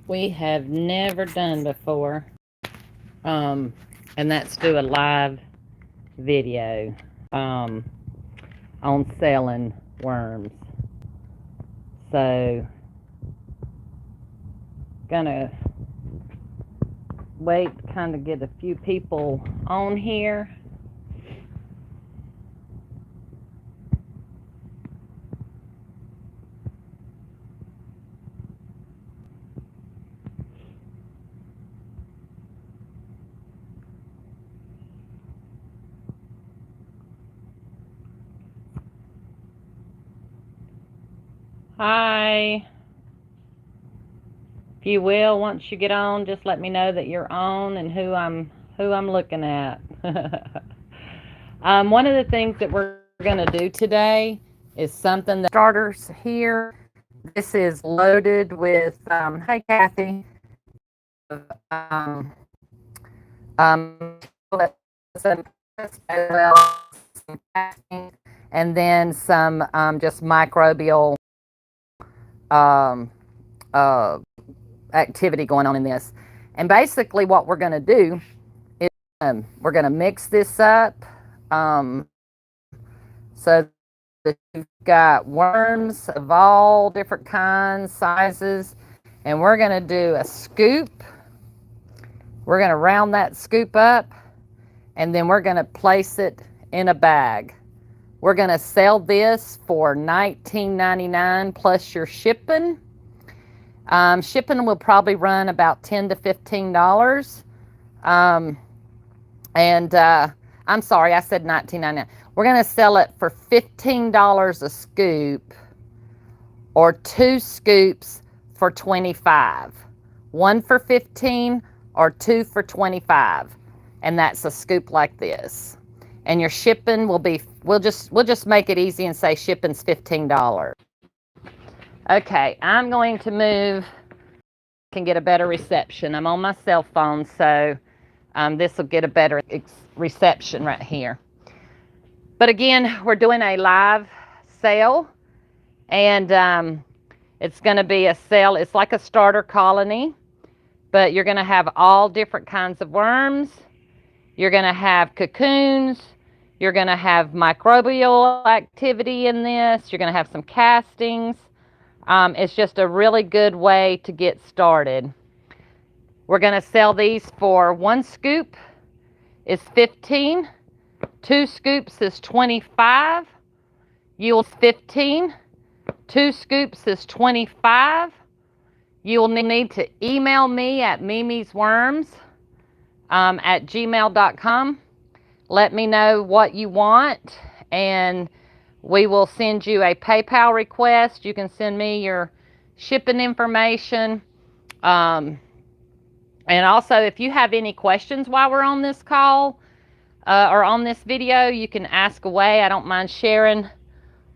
we have never done before. And that's do a live video um, on selling worms. So, gonna wait to kind of get a few people on here. Hi. If you will, once you get on, just let me know that you're on and who I'm looking at. One of the things that we're going to do today is something that starters here. This is loaded with hey Kathy, um, and then some just microbial um, uh, activity going on in this. And basically, what we're going to do is we're going to mix this up so that you've got worms of all different kinds, sizes, and we're going to do a scoop. We're going to round that scoop up, and then we're going to place it in a bag. We're going to sell this for $19.99 plus your shipping. Shipping will probably run about $10 to $15. I'm sorry, I said $19.99. We're going to sell it for $15 a scoop, or 2 scoops for $25. 1 for $15 or 2 for $25, and that's a scoop like this. And your shipping will be, we'll just make it easy and say shipping's $15. Okay, I'm going to move. Can get a better reception. I'm on my cell phone, so this will get a better reception right here. But again, we're doing a live sale, and it's going to be a sale. It's like a starter colony, but you're going to have all different kinds of worms. You're going to have cocoons. You're going to have microbial activity in this. You're going to have some castings. It's just a really good way to get started. We're going to sell these for 1 scoop is $15. 2 scoops is $25. You'll 15. 2 scoops is $25. You'll need to email me at mimisworms at gmail.com. Let me know what you want, and we will send you a PayPal request. You can send me your shipping information. And also, if you have any questions while we're on this call or on this video, you can ask away. I don't mind sharing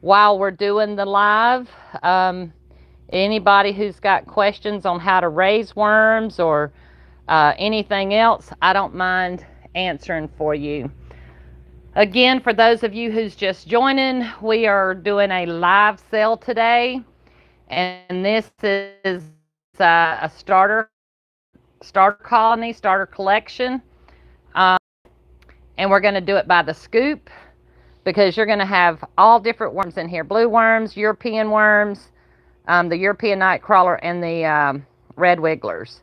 while we're doing the live. Anybody who's got questions on how to raise worms or anything else, I don't mind answering for you. Again, for those of you who's just joining, we are doing a live sale today, and this is a starter colony, starter collection, and we're going to do it by the scoop, because you're going to have all different worms in here: blue worms, European worms, the European nightcrawler, and the red wigglers,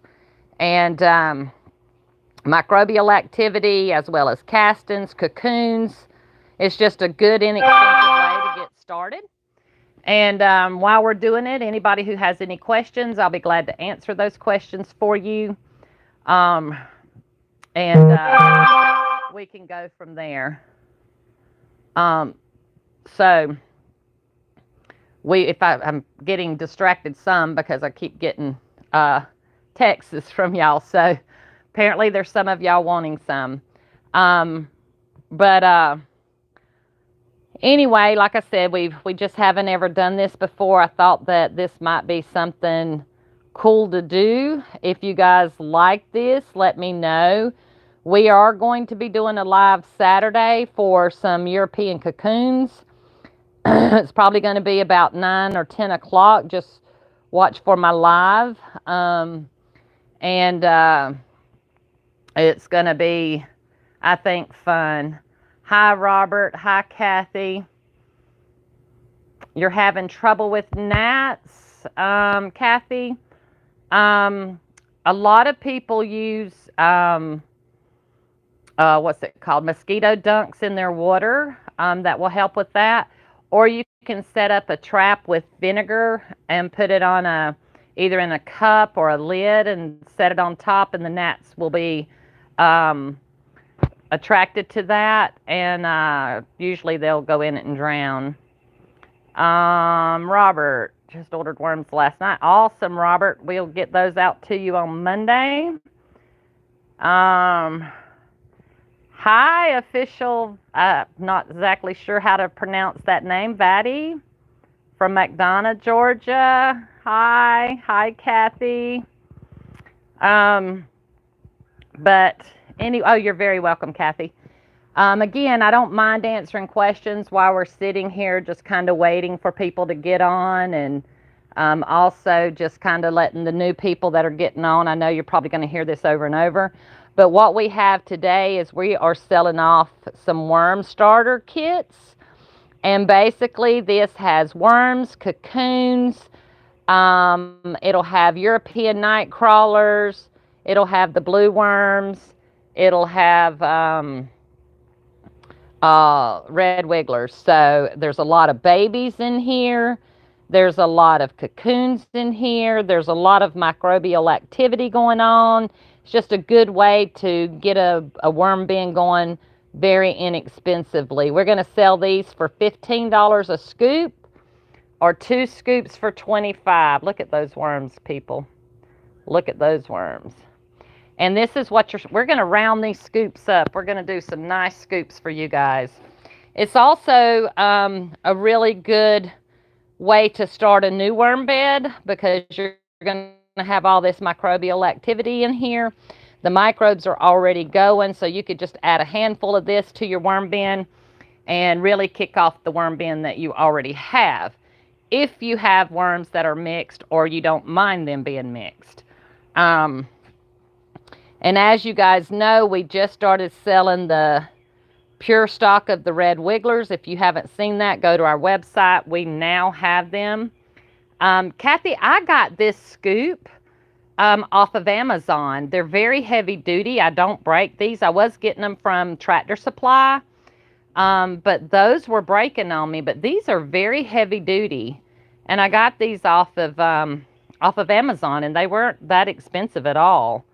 and microbial activity, as well as castings, cocoons. It's just a good, inexpensive way to get started. And while we're doing it, anybody who has any questions, I'll be glad to answer those questions for you. We can go from there. So I'm getting distracted some because I keep getting texts from y'all. So apparently there's some of y'all wanting some. Anyway, like I said, we just haven't ever done this before. I thought that this might be something cool to do. If you guys like this, let me know. We are going to be doing a live Saturday for some European cocoons. It's probably going to be about 9 or 10 o'clock. Just watch for my live. And it's going to be, I think, fun. Hi, Robert. Hi, Kathy. You're having trouble with gnats, Kathy? A lot of people use, what's it called? Mosquito dunks in their water. That will help with that. Or you can set up a trap with vinegar and put it on either in a cup or a lid and set it on top, and the gnats will be attracted to that, and usually they'll go in it and drown. Robert just ordered worms last night. Awesome, Robert. We'll get those out to you on Monday. Hi, official. Not exactly sure how to pronounce that name. Vatty from McDonough, Georgia. Hi, Kathy. But anyway, oh, you're very welcome, Kathy. Again, I don't mind answering questions while we're sitting here, just kind of waiting for people to get on, and also just kind of letting the new people that are getting on. I know you're probably going to hear this over and over, but what we have today is we are selling off some worm starter kits, and basically this has worms, cocoons, it'll have European night crawlers, it'll have the blue worms, it'll have red wigglers. So there's a lot of babies in here. There's a lot of cocoons in here. There's a lot of microbial activity going on. It's just a good way to get a worm bin going very inexpensively. We're going to sell these for $15 a scoop or 2 scoops for $25. Look at those worms, people. Look at those worms. And this is what we're going to round these scoops up. We're going to do some nice scoops for you guys. It's also a really good way to start a new worm bed, because you're going to have all this microbial activity in here. The microbes are already going, so you could just add a handful of this to your worm bin and really kick off the worm bin that you already have, if you have worms that are mixed or you don't mind them being mixed. And as you guys know, we just started selling the pure stock of the red wigglers. If you haven't seen that, go to our website. We now have them. Kathy, I got this scoop off of Amazon. They're very heavy duty. I don't break these. I was getting them from Tractor Supply, but those were breaking on me. But these are very heavy duty, and I got these off of Amazon, and they weren't that expensive at all.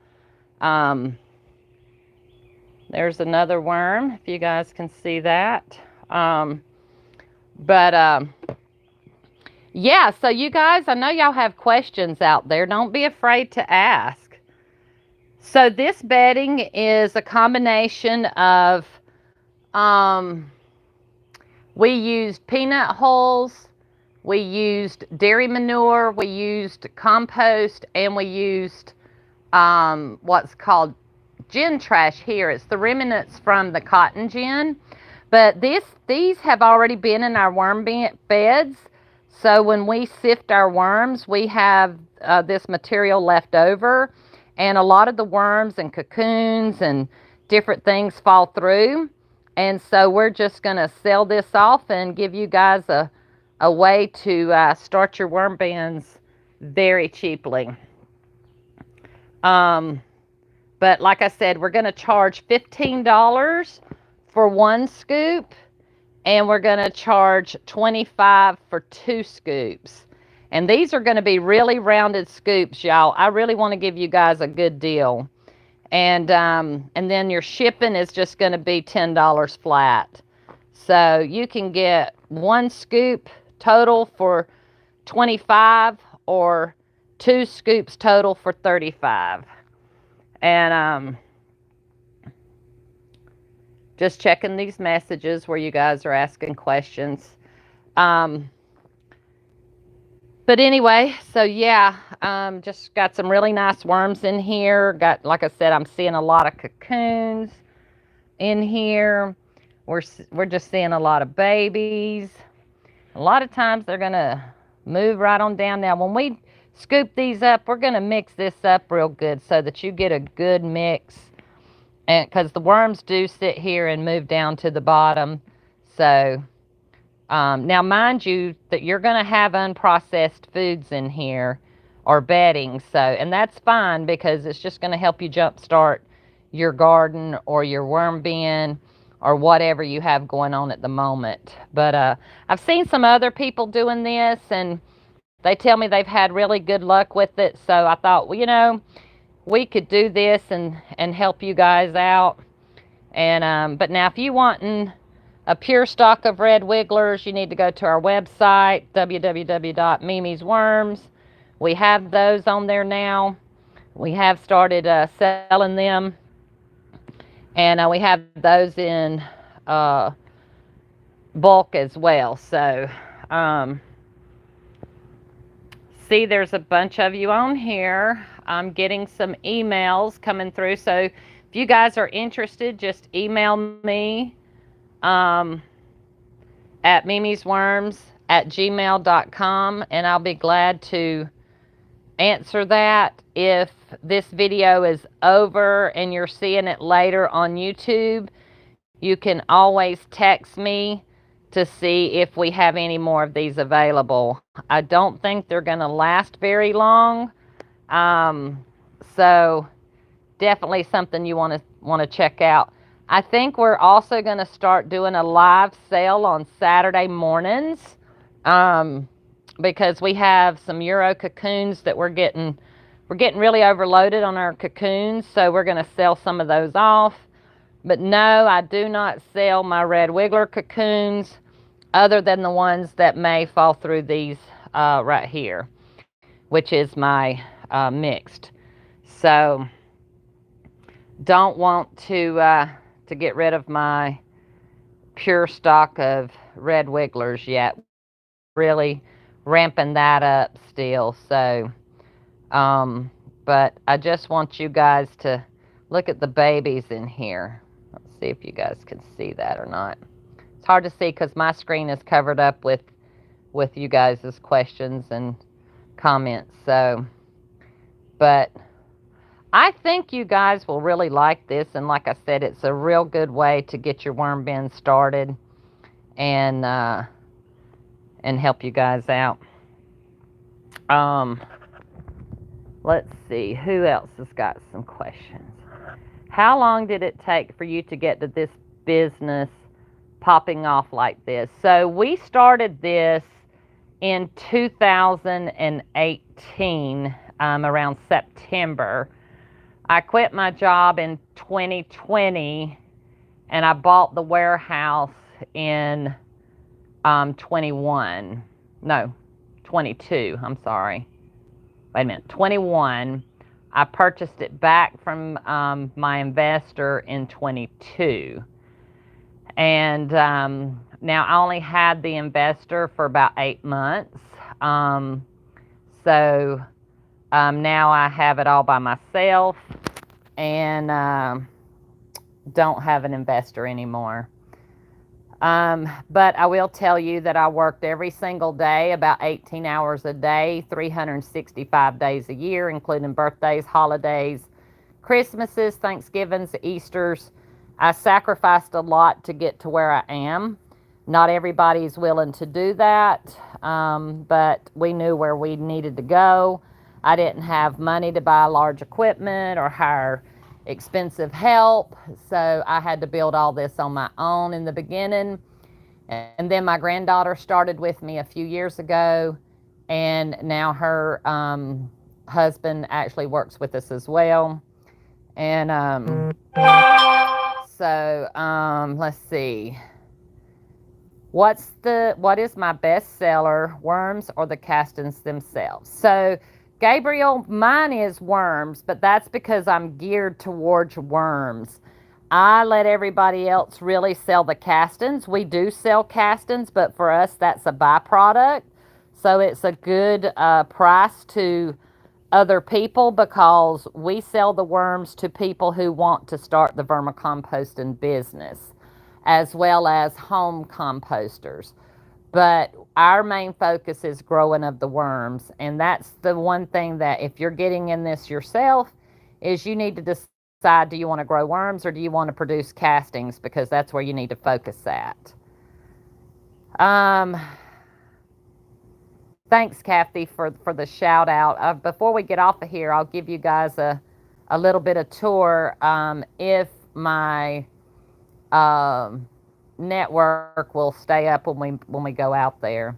There's another worm, if you guys can see that. Yeah, so you guys, I know y'all have questions out there. Don't be afraid to ask. So this bedding is a combination of, we used peanut hulls, we used dairy manure, we used compost, and we used what's called gin trash here. It's the remnants from the cotton gin, but these have already been in our worm beds, so when we sift our worms, we have this material left over, and a lot of the worms and cocoons and different things fall through, and so we're just going to sell this off and give you guys a way to start your worm bins very cheaply. But like I said, we're going to charge $15 for 1 scoop, and we're going to charge $25 for 2 scoops. And these are going to be really rounded scoops, y'all. I really want to give you guys a good deal. And then your shipping is just going to be $10 flat. So you can get 1 scoop total for $25 or 2 scoops total for $35. And just checking these messages where you guys are asking questions. But anyway, so yeah, just got some really nice worms in here. Got, like I said, I'm seeing a lot of cocoons in here. We're just seeing a lot of babies. A lot of times they're gonna move right on down. Now, when we scoop these up. We're going to mix this up real good so that you get a good mix. And because the worms do sit here and move down to the bottom. So now mind you that you're going to have unprocessed foods in here or bedding. So, and that's fine because it's just going to help you jumpstart your garden or your worm bin or whatever you have going on at the moment. But I've seen some other people doing this and they tell me they've had really good luck with it. So I thought, well, we could do this and help you guys out. And but now if you want a pure stock of red wigglers, you need to go to our website, www.mimi's Worms. We have those on there now. We have started selling them. And we have those in bulk as well. So, see, there's a bunch of you on here. I'm getting some emails coming through. So if you guys are interested, just email me at mimisworms@gmail.com, and I'll be glad to answer that. If this video is over and you're seeing it later on YouTube, you can always text me to see if we have any more of these available. I don't think they're going to last very long. So definitely something you want to check out. I think we're also going to start doing a live sale on Saturday mornings, because we have some Euro cocoons that we're getting really overloaded on our cocoons. So we're going to sell some of those off. But no, I do not sell my red wiggler cocoons other than the ones that may fall through these right here, which is my mixed. So don't want to get rid of my pure stock of red wigglers yet. Really ramping that up still. So, but I just want you guys to look at the babies in here. Let's see if you guys can see that or not. It's hard to see because my screen is covered up with you guys' questions and comments. So, but I think you guys will really like this. And like I said, it's a real good way to get your worm bin started and help you guys out. Let's see, who else has got some questions? How long did it take for you to get to this business popping off like this? So we started this in 2018, around September. I quit my job in 2020 and I bought the warehouse in 22, I'm sorry. Wait a minute, 21. I purchased it back from my investor in 22. And now I only had the investor for about 8 months. So now I have it all by myself and don't have an investor anymore. But I will tell you that I worked every single day, about 18 hours a day, 365 days a year, including birthdays, holidays, Christmases, Thanksgivings, Easters. I sacrificed a lot to get to where I am. Not everybody's willing to do that, but we knew where we needed to go. I didn't have money to buy large equipment or hire expensive help, so I had to build all this on my own in the beginning. And then my granddaughter started with me a few years ago, and now her husband actually works with us as well. And so let's see, what is my best seller, worms or the castings themselves? So Gabriel, mine is worms, but that's because I'm geared towards worms. I let everybody else really sell the castings. We do sell castings, but for us, that's a byproduct. So it's a good price to other people because we sell the worms to people who want to start the vermicomposting business, as well as home composters. But our main focus is growing of the worms. And that's the one thing that if you're getting in this yourself, is you need to decide, do you want to grow worms or do you want to produce castings? Because that's where you need to focus at. Thanks, Kathy, for the shout out. Before we get off of here, I'll give you guys a little bit of tour. If my network will stay up when we go out there.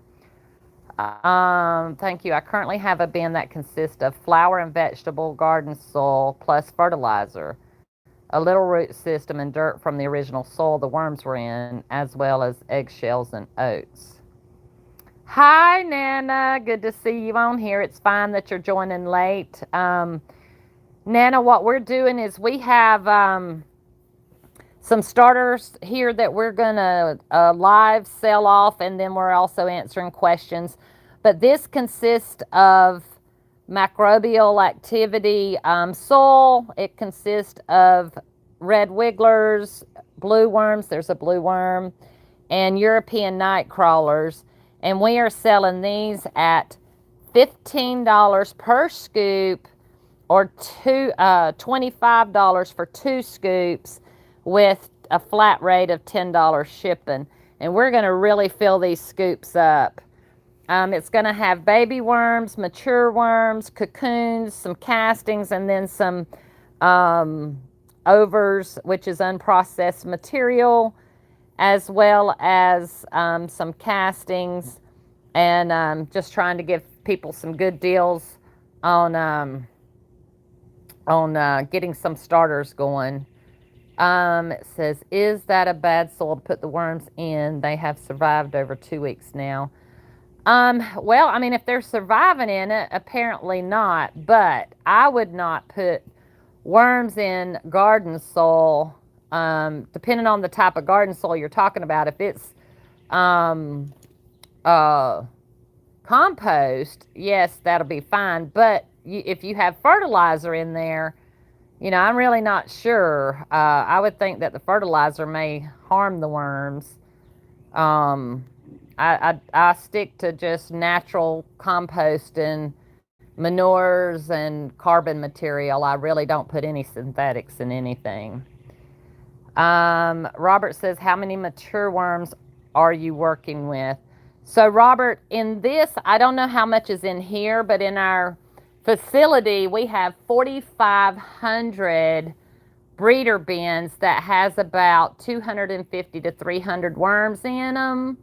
Thank you. I currently have a bin that consists of flower and vegetable garden soil plus fertilizer, a little root system, and dirt from the original soil the worms were in, as well as eggshells and oats. Hi, Nana. Good to see you on here. It's fine that you're joining late. Nana, what we're doing is we have some starters here that we're going to live sell off, and then we're also answering questions. But this consists of microbial activity soil. It consists of red wigglers, blue worms, there's a blue worm, and European night crawlers. And we are selling these at $15 per scoop, or $25 for 2 scoops, with a flat rate of $10 shipping. And we're going to really fill these scoops up. It's going to have baby worms, mature worms, cocoons, some castings, and then some overs, which is unprocessed material, as well as some castings, and just trying to give people some good deals on getting some starters going. It says, is that a bad soil to put the worms in? They have survived over 2 weeks now. Well, I mean, if they're surviving in it, apparently not, but I would not put worms in garden soil, depending on the type of garden soil you're talking about. If it's compost, yes, that'll be fine. But if you have fertilizer in there, you know, I'm really not sure. I would think that the fertilizer may harm the worms. I stick to just natural compost and manures and carbon material. I really don't put any synthetics in anything. Robert says, how many mature worms are you working with? So Robert, in this, I don't know how much is in here, but in our facility, we have 4,500 breeder bins that has about 250 to 300 worms in them.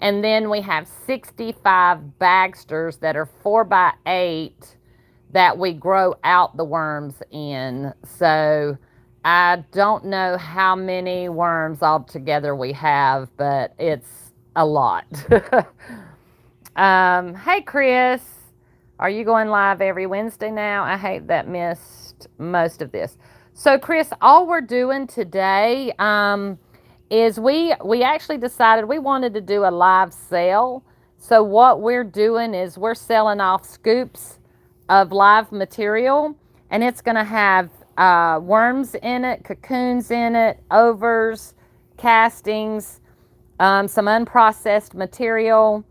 And then we have 65 bagsters that are 4x8 that we grow out the worms in. So I don't know how many worms altogether we have, but it's a lot. Hey, Chris. Are you going live every Wednesday now? I hate that missed most of this. So, Chris, all we're doing today is we actually decided we wanted to do a live sale. So what we're doing is we're selling off scoops of live material, and it's going to have worms in it, cocoons in it, overs, castings, some unprocessed material.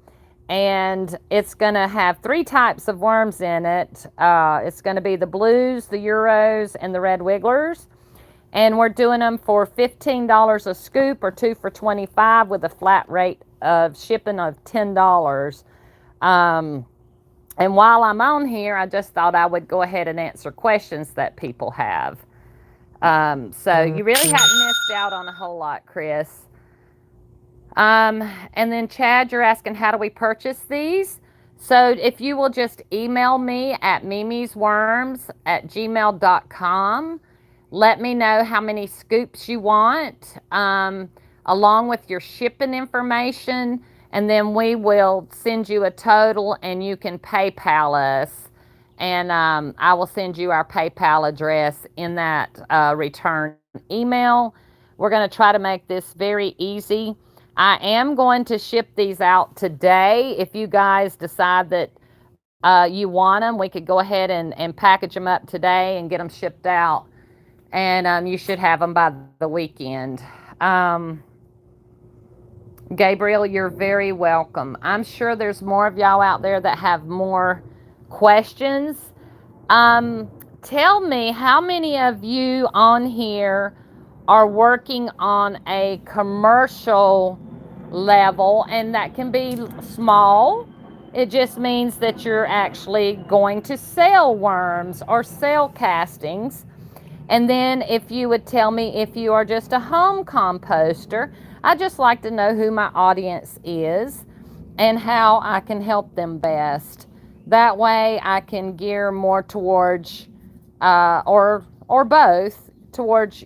And it's going to have 3 types of worms in it. It's going to be the blues, the Euros, and the red wigglers. And we're doing them for $15 a scoop, or 2 for $25, with a flat rate of shipping of $10. And while I'm on here, I just thought I would go ahead and answer questions that people have. So you really haven't missed out on a whole lot, Chris. And then Chad, you're asking, how do we purchase these? So if you will just email me at mimisworms@gmail.com, let me know how many scoops you want, along with your shipping information, and then we will send you a total, and you can PayPal us, and I will send you our PayPal address in that return email. We're going to try to make this very easy. I am going to ship these out today. If you guys decide that you want them, we could go ahead and package them up today and get them shipped out. And you should have them by the weekend. Gabriel, you're very welcome. I'm sure there's more of y'all out there that have more questions. Um, Tell me, how many of you on here are working on a commercial level, and that can be small. It just means that you're actually going to sell worms or sell castings. And then if you would tell me if you are just a home composter, I'd just like to know who my audience is and how I can help them best. That way I can gear more towards, or both, towards,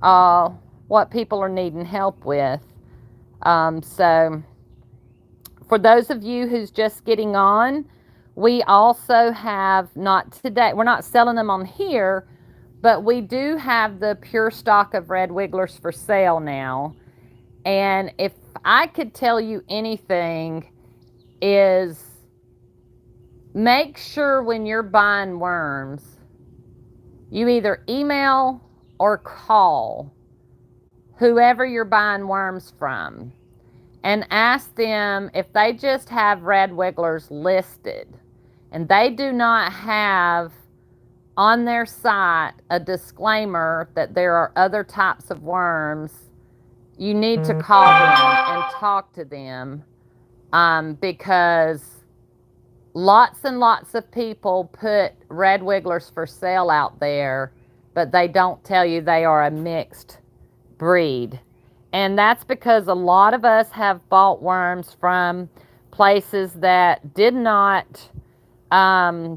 uh, what people are needing help with. So for those of you who's just getting on, we also have, not today, we're not selling them on here, but we do have the pure stock of red wigglers for sale now. And if I could tell you anything, is make sure when you're buying worms, you either email or call whoever you're buying worms from and ask them if they just have red wigglers listed and they do not have on their site a disclaimer that there are other types of worms. You need to call them and talk to them, because lots and lots of people put red wigglers for sale out there, but they don't tell you they are a mixed breed. And that's because a lot of us have bought worms from places that did not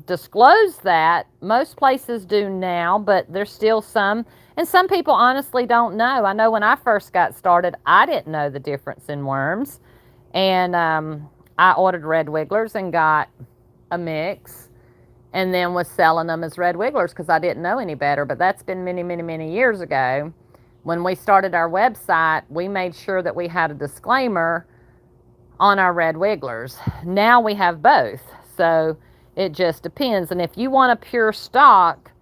disclose that. Most places do now, but there's still some. And some people honestly don't know. I know when I first got started, I didn't know the difference in worms. And I ordered red wigglers and got a mix and then was selling them as red wigglers because I didn't know any better. But that's been many, many, many years ago. When we started our website, we made sure that we had a disclaimer on our red wigglers. Now we have both. So it just depends. And if you want a pure stock,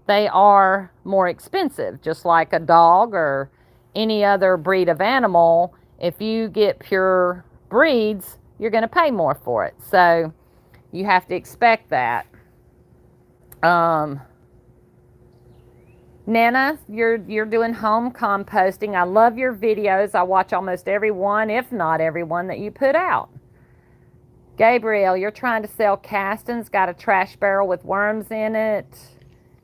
they are more expensive, just like a dog or any other breed of animal. If you get pure breeds, you're going to pay more for it. So you have to expect that. Nana, you're doing home composting. I love your videos. I watch almost every one, if not every one, that you put out. Gabriel, you're trying to sell castings. Got a trash barrel with worms in it.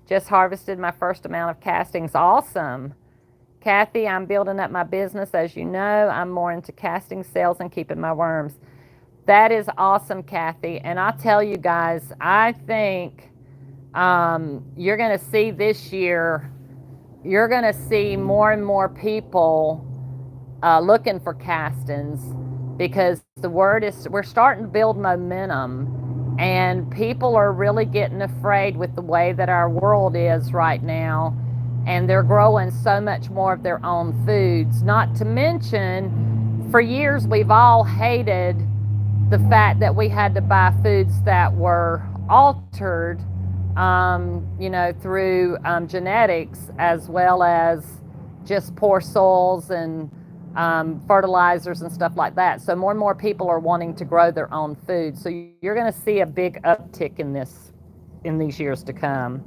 Just harvested my first amount of castings. Awesome. Kathy, I'm building up my business. As you know, I'm more into casting sales and keeping my worms. That is awesome, Kathy. And I'll tell you guys, I think you're going to see this year, you're going to see more and more people looking for castings, because the word is, we're starting to build momentum, and people are really getting afraid with the way that our world is right now, and they're growing so much more of their own foods. Not to mention, for years we've all hated the fact that we had to buy foods that were altered, through genetics, as well as just poor soils and fertilizers and stuff like that. So more and more people are wanting to grow their own food. So you're going to see a big uptick in these years to come.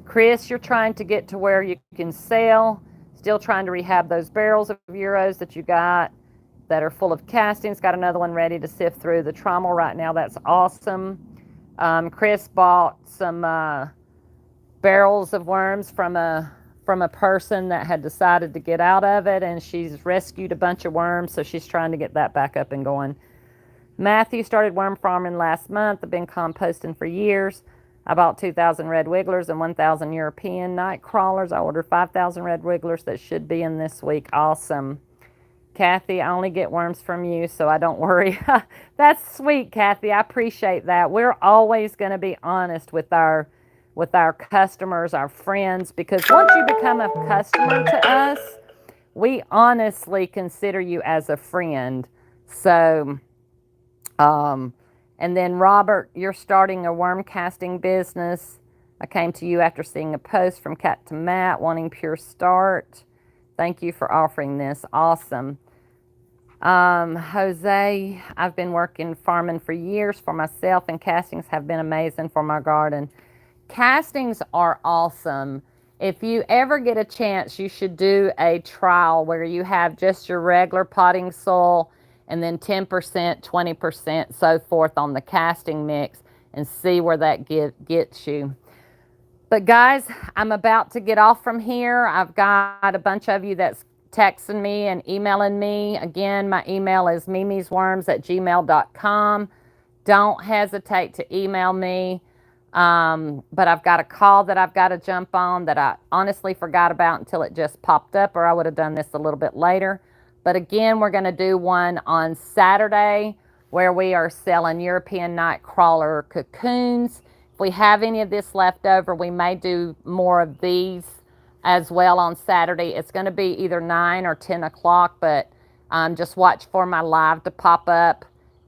Chris, you're trying to get to where you can sell, still trying to rehab those barrels of euros that you got that are full of castings. Got another one ready to sift through the trommel right now. That's awesome. Chris bought some barrels of worms from a person that had decided to get out of it, and she's rescued a bunch of worms, so she's trying to get that back up and going. Matthew started worm farming last month. I've been composting for years. I bought 2,000 red wigglers and 1,000 European night crawlers. I ordered 5,000 red wigglers that should be in this week. Awesome. Kathy, I only get worms from you, so I don't worry. That's sweet, Kathy. I appreciate that. We're always going to be honest with our customers, our friends, because once you become a customer to us, we honestly consider you as a friend. So, and then Robert, you're starting a worm casting business. I came to you after seeing a post from Cat to Matt wanting Pure Start. Thank you for offering this. Awesome. Jose, I've been working farming for years for myself, and castings have been amazing for my garden. Castings are awesome. If you ever get a chance, you should do a trial where you have just your regular potting soil and then 10%, 20%, so forth on the casting mix, and see where that gets you. But guys, I'm about to get off from here. I've got a bunch of you that's texting me and emailing me. Again, my email is mimisworms@gmail.com. Don't hesitate to email me. But I've got a call that I've got to jump on that I honestly forgot about until it just popped up, or I would have done this a little bit later. But again, we're going to do one on Saturday where we are selling European night crawler cocoons. If we have any of this left over, we may do more of these as well on Saturday. It's going to be either 9 or 10 o'clock, but just watch for my live to pop up.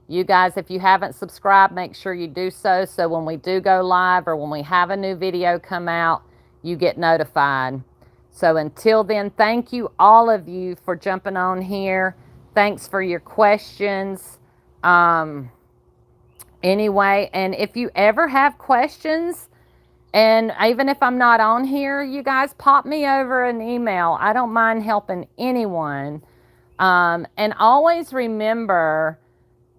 You guys, if you haven't subscribed, make sure you do so when we do go live or when we have a new video come out, you get notified. So until then, thank you all of you for jumping on here. Thanks for your questions. Anyway, and if you ever have questions, and even if I'm not on here, you guys pop me over an email. I don't mind helping anyone. And always remember,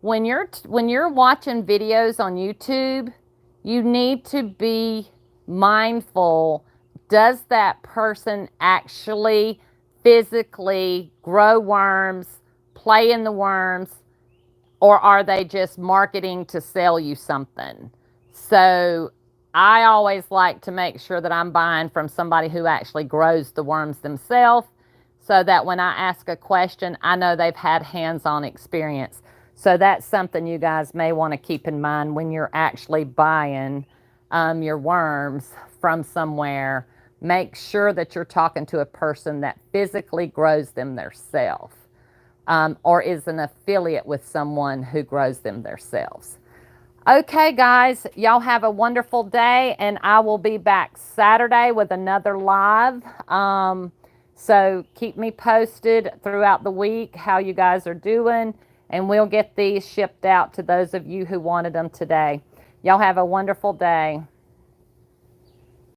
when you're watching videos on YouTube, you need to be mindful. Does that person actually physically grow worms, play in the worms, or are they just marketing to sell you something? So I always like to make sure that I'm buying from somebody who actually grows the worms themselves, so that when I ask a question, I know they've had hands-on experience. So that's something you guys may want to keep in mind when you're actually buying your worms from somewhere. Make sure that you're talking to a person that physically grows them themselves, or is an affiliate with someone who grows them themselves. Okay, guys, y'all have a wonderful day, and I will be back Saturday with another live. So keep me posted throughout the week how you guys are doing, and we'll get these shipped out to those of you who wanted them today. Y'all have a wonderful day.